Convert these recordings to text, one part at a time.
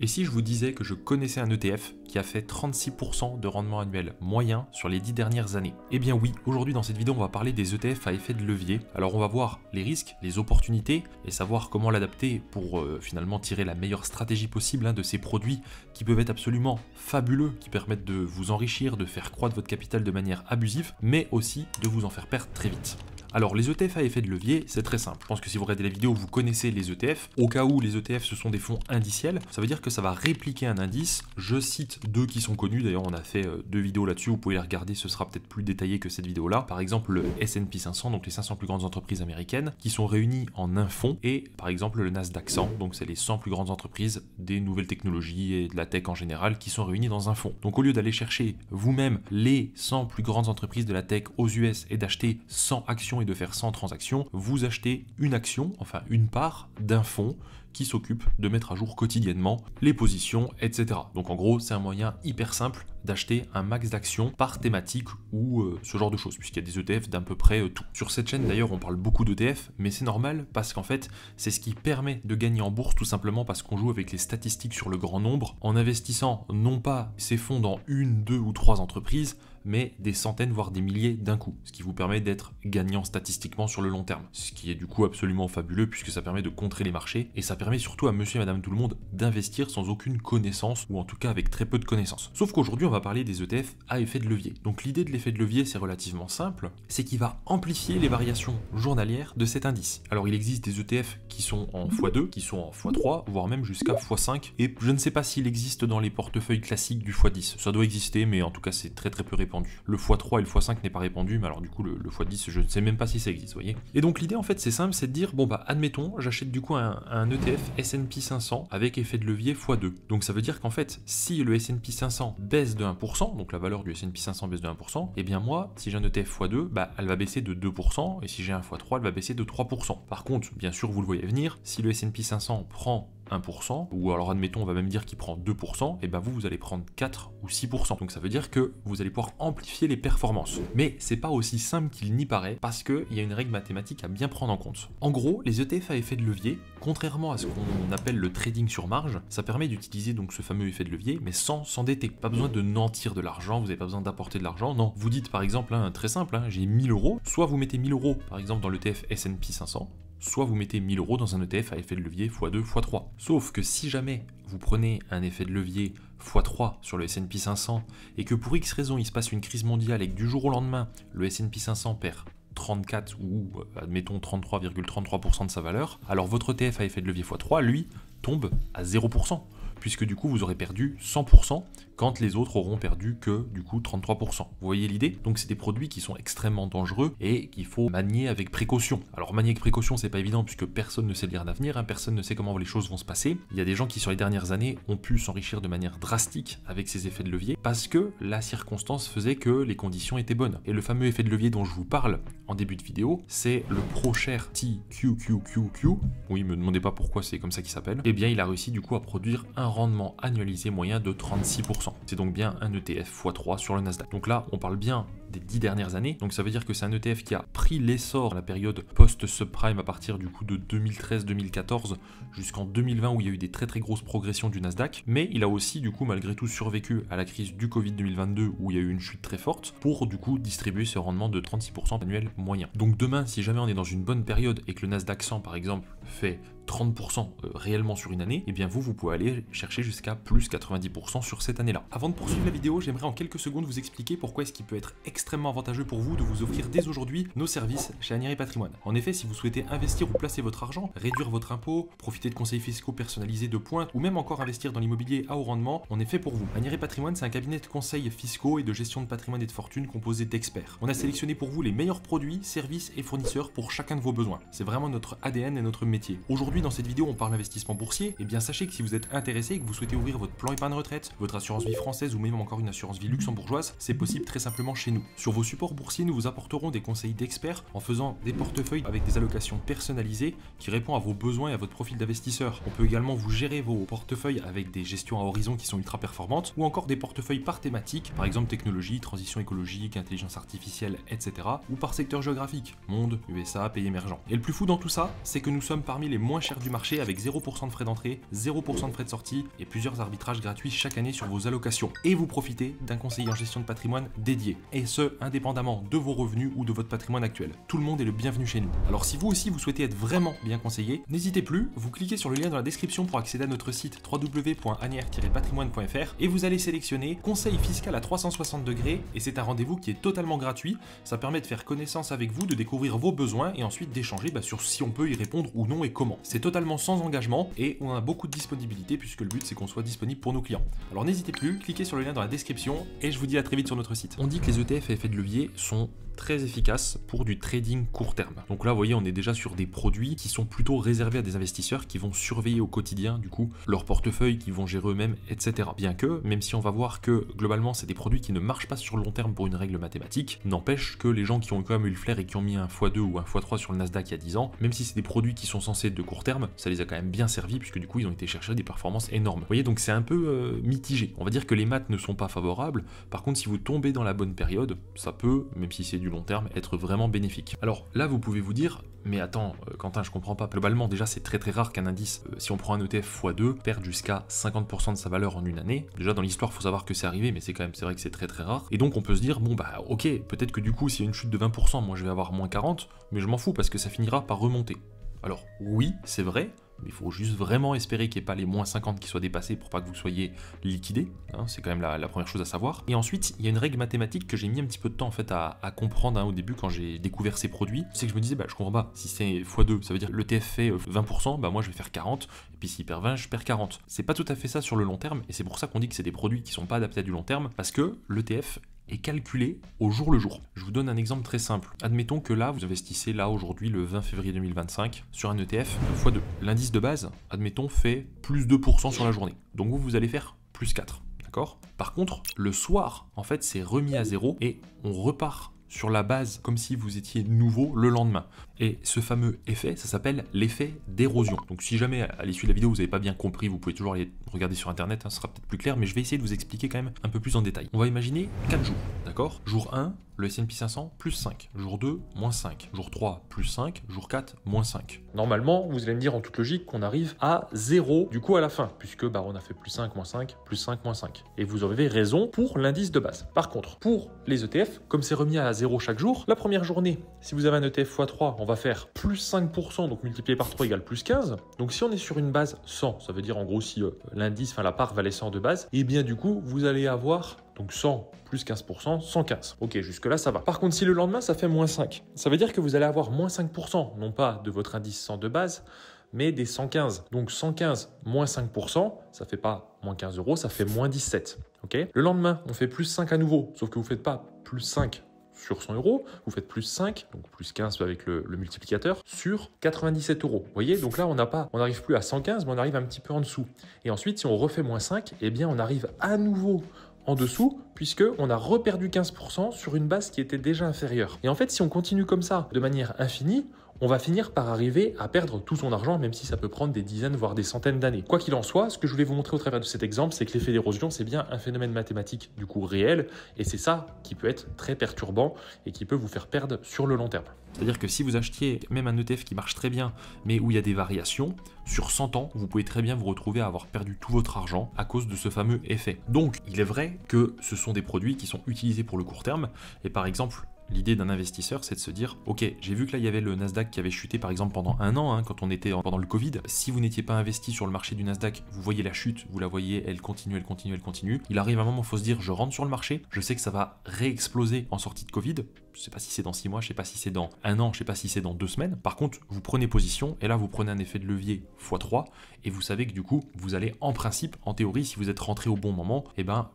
Et si je vous disais que je connaissais un ETF qui a fait 36% de rendement annuel moyen sur les 10 dernières années? Eh bien oui, aujourd'hui dans cette vidéo on va parler des ETF à effet de levier. Alors on va voir les risques, les opportunités et savoir comment l'adapter pour finalement tirer la meilleure stratégie possible de ces produits qui peuvent être absolument fabuleux, qui permettent de vous enrichir, de faire croître votre capital de manière abusive, mais aussi de vous en faire perdre très vite. Alors les ETF à effet de levier, c'est très simple. Je pense que si vous regardez la vidéo, vous connaissez les ETF. Au cas où les ETF ce sont des fonds indiciels, ça veut dire que ça va répliquer un indice. Je cite deux qui sont connus, d'ailleurs on a fait deux vidéos là-dessus, vous pouvez les regarder, ce sera peut-être plus détaillé que cette vidéo-là. Par exemple le S&P 500, donc les 500 plus grandes entreprises américaines, qui sont réunies en un fonds, et par exemple le Nasdaq 100, donc c'est les 100 plus grandes entreprises des nouvelles technologies et de la tech en général, qui sont réunies dans un fonds. Donc au lieu d'aller chercher vous-même les 100 plus grandes entreprises de la tech aux US et d'acheter 100 actions et de faire 100 transactions, vous achetez une action, enfin une part d'un fonds qui s'occupe de mettre à jour quotidiennement les positions, etc. Donc en gros, c'est un moyen hyper simple d'acheter un max d'actions par thématique ou ce genre de choses, puisqu'il y a des ETF d'à peu près tout. Sur cette chaîne d'ailleurs, on parle beaucoup d'ETF, mais c'est normal parce qu'en fait, c'est ce qui permet de gagner en bourse, tout simplement parce qu'on joue avec les statistiques sur le grand nombre, en investissant non pas ces fonds dans une, deux ou trois entreprises, mais des centaines voire des milliers d'un coup, ce qui vous permet d'être gagnant statistiquement sur le long terme, ce qui est du coup absolument fabuleux puisque ça permet de contrer les marchés et ça permet surtout à monsieur et madame tout le monde d'investir sans aucune connaissance ou en tout cas avec très peu de connaissances. Sauf qu'aujourd'hui on va parler des ETF à effet de levier. Donc l'idée de l'effet de levier c'est relativement simple, c'est qu'il va amplifier les variations journalières de cet indice. Alors il existe des ETF qui sont en x2, qui sont en x3, voire même jusqu'à x5 et je ne sais pas s'il existe dans les portefeuilles classiques du x10. Ça doit exister mais en tout cas c'est très peu répandu. Le x3 et le x5 n'est pas répandu, mais alors du coup le x10 je ne sais même pas si ça existe, vous voyez. Et donc l'idée en fait c'est simple, c'est de dire bon bah admettons j'achète du coup un ETF S&P 500 avec effet de levier x2. Donc ça veut dire qu'en fait si le S&P 500 baisse de 1%, donc la valeur du S&P 500 baisse de 1%, et bien moi si j'ai un ETF x2, bah elle va baisser de 2% et si j'ai un x3 elle va baisser de 3%. Par contre, bien sûr vous le voyez venir, si le S&P 500 prend 1%, ou alors admettons on va même dire qu'il prend 2%, et ben vous allez prendre 4 ou 6%. Donc ça veut dire que vous allez pouvoir amplifier les performances. Mais c'est pas aussi simple qu'il n'y paraît, parce qu'il y a une règle mathématique à bien prendre en compte. En gros, les ETF à effet de levier, contrairement à ce qu'on appelle le trading sur marge, ça permet d'utiliser donc ce fameux effet de levier, mais sans s'endetter. Pas besoin de nantir de l'argent, vous n'avez pas besoin d'apporter de l'argent, non. Vous dites par exemple, très simple, j'ai 1000 euros, soit vous mettez 1000 euros par exemple dans l'ETF S&P 500, soit vous mettez 1000 euros dans un ETF à effet de levier x2, x3. Sauf que si jamais vous prenez un effet de levier x3 sur le S&P 500 et que pour X raison il se passe une crise mondiale et que du jour au lendemain le S&P 500 perd 34 ou admettons 33,33% de sa valeur, alors votre ETF à effet de levier x3 lui tombe à 0%. Puisque du coup vous aurez perdu 100% quand les autres auront perdu que du coup 33%. Vous voyez l'idée? Donc c'est des produits qui sont extrêmement dangereux et qu'il faut manier avec précaution. Alors manier avec précaution c'est pas évident puisque personne ne sait lire l'avenir, personne ne sait comment les choses vont se passer. Il y a des gens qui sur les dernières années ont pu s'enrichir de manière drastique avec ces effets de levier parce que la circonstance faisait que les conditions étaient bonnes. Et le fameux effet de levier dont je vous parle en début de vidéo, c'est le ProShare TQQQQ. Oui, me demandez pas pourquoi c'est comme ça qu'il s'appelle. Eh bien il a réussi du coup à produire un rendement annualisé moyen de 36%. C'est donc bien un ETF x3 sur le Nasdaq. Donc là, on parle bien des 10 dernières années. Donc ça veut dire que c'est un ETF qui a pris l'essor à la période post-subprime à partir du coup de 2013-2014 jusqu'en 2020 où il y a eu des très grosses progressions du Nasdaq. Mais il a aussi du coup malgré tout survécu à la crise du Covid 2022 où il y a eu une chute très forte pour du coup distribuer ce rendement de 36% annuel moyen. Donc demain, si jamais on est dans une bonne période et que le Nasdaq 100 par exemple fait 30% réellement sur une année, et bien vous pouvez aller chercher jusqu'à plus 90% sur cette année-là. Avant de poursuivre la vidéo, j'aimerais en quelques secondes vous expliquer pourquoi est-ce qu'il peut être extrêmement avantageux pour vous de vous offrir dès aujourd'hui nos services chez Anieri Patrimoine. En effet, si vous souhaitez investir ou placer votre argent, réduire votre impôt, profiter de conseils fiscaux personnalisés de pointe ou même encore investir dans l'immobilier à haut rendement, on est fait pour vous. Anieri Patrimoine, c'est un cabinet de conseils fiscaux et de gestion de patrimoine et de fortune composé d'experts. On a sélectionné pour vous les meilleurs produits, services et fournisseurs pour chacun de vos besoins. C'est vraiment notre ADN et notre métier. Aujourd'hui, dans cette vidéo, on parle investissement boursier. Et bien sachez que si vous êtes intéressé et que vous souhaitez ouvrir votre plan épargne retraite, votre assurance vie française ou même encore une assurance vie luxembourgeoise, c'est possible très simplement chez nous. Sur vos supports boursiers, nous vous apporterons des conseils d'experts en faisant des portefeuilles avec des allocations personnalisées qui répondent à vos besoins et à votre profil d'investisseur. On peut également vous gérer vos portefeuilles avec des gestions à horizon qui sont ultra performantes ou encore des portefeuilles par thématique, par exemple technologie, transition écologique, intelligence artificielle, etc. ou par secteur géographique, monde, USA, pays émergents. Et le plus fou dans tout ça, c'est que nous sommes parmi les moins chers chère du marché avec 0% de frais d'entrée, 0% de frais de sortie et plusieurs arbitrages gratuits chaque année sur vos allocations. Et vous profitez d'un conseiller en gestion de patrimoine dédié, et ce, indépendamment de vos revenus ou de votre patrimoine actuel. Tout le monde est le bienvenu chez nous. Alors si vous aussi vous souhaitez être vraiment bien conseillé, n'hésitez plus, vous cliquez sur le lien dans la description pour accéder à notre site www.anière-patrimoine.fr et vous allez sélectionner conseil fiscal à 360 degrés et c'est un rendez-vous qui est totalement gratuit. Ça permet de faire connaissance avec vous, de découvrir vos besoins et ensuite d'échanger sur si on peut y répondre ou non et comment. C'est totalement sans engagement et on a beaucoup de disponibilité puisque le but c'est qu'on soit disponible pour nos clients. Alors n'hésitez plus, cliquez sur le lien dans la description et je vous dis à très vite sur notre site. On dit que les ETF à effet de levier sont très efficace pour du trading court terme. Donc là, vous voyez, on est déjà sur des produits qui sont plutôt réservés à des investisseurs qui vont surveiller au quotidien, du coup, leur portefeuille, qui vont gérer eux-mêmes, etc. Bien que, même si on va voir que globalement, c'est des produits qui ne marchent pas sur le long terme pour une règle mathématique, n'empêche que les gens qui ont quand même eu le flair et qui ont mis un x2 ou un x3 sur le Nasdaq il y a 10 ans, même si c'est des produits qui sont censés être de court terme, ça les a quand même bien servis puisque du coup, ils ont été chercher des performances énormes. Vous voyez, donc c'est un peu mitigé. On va dire que les maths ne sont pas favorables. Par contre, si vous tombez dans la bonne période, ça peut, même si c'est du long terme, être vraiment bénéfique. Alors là, vous pouvez vous dire, mais attends, Quentin, je comprends pas. Globalement, déjà, c'est très très rare qu'un indice, si on prend un ETF x2, perde jusqu'à 50% de sa valeur en une année. Déjà, dans l'histoire, il faut savoir que c'est arrivé, mais c'est vrai que c'est très très rare. Et donc, on peut se dire, bon bah ok, peut-être que du coup, s'il y a une chute de 20%, moi je vais avoir moins 40, mais je m'en fous parce que ça finira par remonter. Alors oui, c'est vrai, mais il faut juste vraiment espérer qu'il n'y ait pas les moins 50 qui soient dépassés pour pas que vous soyez liquidé, hein, c'est quand même la première chose à savoir. Et ensuite, il y a une règle mathématique que j'ai mis un petit peu de temps en fait à comprendre au début quand j'ai découvert ces produits, c'est que je me disais, je comprends pas, si c'est x2, ça veut dire que l'ETF fait 20%, moi je vais faire 40, et puis s'il perd 20, je perds 40. C'est pas tout à fait ça sur le long terme, et c'est pour ça qu'on dit que c'est des produits qui sont pas adaptés à du long terme, parce que l'ETF est calculé au jour le jour. Je vous donne un exemple très simple. Admettons que là, vous investissez là aujourd'hui le 20 février 2025 sur un ETF x2. L'indice de base, admettons, fait plus 2% sur la journée. Donc vous allez faire plus 4. D'accord ? Par contre, le soir, en fait, c'est remis à zéro et on repart sur la base comme si vous étiez nouveau le lendemain. Et ce fameux effet, ça s'appelle l'effet d'érosion. Donc si jamais à l'issue de la vidéo vous n'avez pas bien compris, vous pouvez toujours aller regarder sur internet, ce sera peut-être plus clair, mais je vais essayer de vous expliquer quand même un peu plus en détail. On va imaginer 4 jours, d'accord ? Jour 1, le S&P 500, plus 5. Jour 2, moins 5. Jour 3, plus 5. Jour 4, moins 5. Normalement, vous allez me dire en toute logique qu'on arrive à 0 du coup à la fin, puisque on a fait plus 5, moins 5, plus 5, moins 5. Et vous avez raison pour l'indice de base. Par contre, pour les ETF, comme c'est remis à 0 chaque jour, la première journée, si vous avez un ETF x3, on va faire plus 5%, donc multiplié par 3 égale plus 15. Donc si on est sur une base 100, ça veut dire en gros si l'indice, la part valait 100 de base, et bien du coup, vous allez avoir donc 100 plus 15%, 115. Ok, jusque-là, ça va. Par contre, si le lendemain, ça fait moins 5, ça veut dire que vous allez avoir moins 5%, non pas de votre indice 100 de base, mais des 115. Donc 115 moins 5%, ça fait pas moins 15 euros, ça fait moins 17. Ok. Le lendemain, on fait plus 5 à nouveau, sauf que vous ne faites pas plus 5 sur 100 euros, vous faites plus 5, donc plus 15 avec le multiplicateur, sur 97 euros. Vous voyez, donc là, on n'arrive plus à 115, mais on arrive un petit peu en dessous. Et ensuite, si on refait moins 5, eh bien, on arrive à nouveau en dessous, puisqu'on a reperdu 15% sur une base qui était déjà inférieure. Et en fait, si on continue comme ça, de manière infinie, on va finir par arriver à perdre tout son argent, même si ça peut prendre des dizaines, voire des centaines d'années. Quoi qu'il en soit, ce que je voulais vous montrer au travers de cet exemple, c'est que l'effet d'érosion, c'est bien un phénomène mathématique du coup réel, et c'est ça qui peut être très perturbant et qui peut vous faire perdre sur le long terme. C'est-à-dire que si vous achetiez même un ETF qui marche très bien, mais où il y a des variations, sur 100 ans, vous pouvez très bien vous retrouver à avoir perdu tout votre argent à cause de ce fameux effet. Donc, il est vrai que ce sont des produits qui sont utilisés pour le court terme, et par exemple, l'idée d'un investisseur, c'est de se dire, ok, j'ai vu que là, il y avait le Nasdaq qui avait chuté par exemple pendant un an, quand on était pendant le Covid. Si vous n'étiez pas investi sur le marché du Nasdaq, vous voyez la chute, vous la voyez, elle continue, elle continue, elle continue. Il arrive un moment où il faut se dire, je rentre sur le marché, je sais que ça va réexploser en sortie de Covid. Je ne sais pas si c'est dans 6 mois, je ne sais pas si c'est dans un an, je ne sais pas si c'est dans 2 semaines. Par contre, vous prenez position et là, vous prenez un effet de levier x3 et vous savez que du coup, vous allez en principe, en théorie, si vous êtes rentré au bon moment,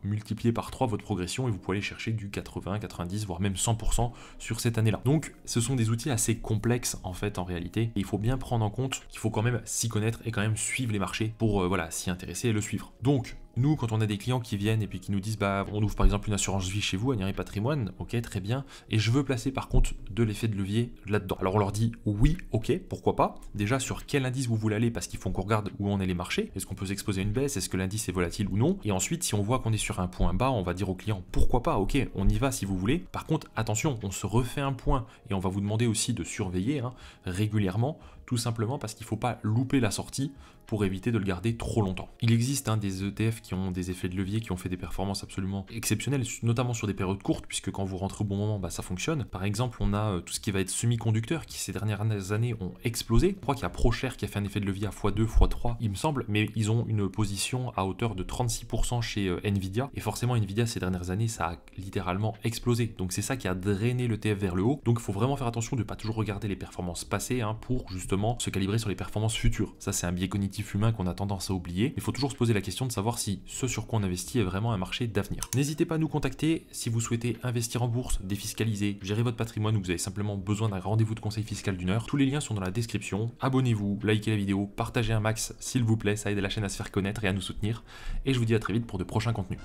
multiplier par 3 votre progression et vous pouvez aller chercher du 80, 90, voire même 100% sur cette année-là. Donc, ce sont des outils assez complexes en fait en réalité. Et il faut bien prendre en compte qu'il faut quand même s'y connaître et quand même suivre les marchés pour s'y intéresser et le suivre. Donc, nous, quand on a des clients qui viennent et puis qui nous disent on ouvre par exemple une assurance vie chez vous, Anière Patrimoine, ok, très bien, et je veux placer par contre de l'effet de levier là-dedans. Alors on leur dit oui, ok, pourquoi pas. Déjà sur quel indice vous voulez aller, parce qu'il faut qu'on regarde où en est les marchés. Est-ce qu'on peut s'exposer à une baisse, est-ce que l'indice est volatile ou non. Et ensuite, si on voit qu'on est sur un point bas, on va dire au client pourquoi pas, ok, on y va si vous voulez. Par contre, attention, on se refait un point et on va vous demander aussi de surveiller régulièrement tout simplement parce qu'il ne faut pas louper la sortie pour éviter de le garder trop longtemps. Il existe des ETF qui ont des effets de levier, qui ont fait des performances absolument exceptionnelles, notamment sur des périodes courtes, puisque quand vous rentrez au bon moment, ça fonctionne. Par exemple, on a tout ce qui va être semi-conducteur, qui ces dernières années ont explosé. Je crois qu'il y a ProShare qui a fait un effet de levier à x2, x3, il me semble, mais ils ont une position à hauteur de 36% chez Nvidia, et forcément Nvidia ces dernières années, ça a littéralement explosé. Donc c'est ça qui a drainé l'ETF vers le haut. Donc il faut vraiment faire attention de ne pas toujours regarder les performances passées pour justement se calibrer sur les performances futures. Ça, c'est un biais cognitif humain qu'on a tendance à oublier. Il faut toujours se poser la question de savoir si ce sur quoi on investit est vraiment un marché d'avenir. N'hésitez pas à nous contacter si vous souhaitez investir en bourse, défiscaliser, gérer votre patrimoine ou vous avez simplement besoin d'un rendez-vous de conseil fiscal d'1 heure. Tous les liens sont dans la description. Abonnez-vous, likez la vidéo, partagez un max s'il vous plaît, ça aide la chaîne à se faire connaître et à nous soutenir. Et je vous dis à très vite pour de prochains contenus.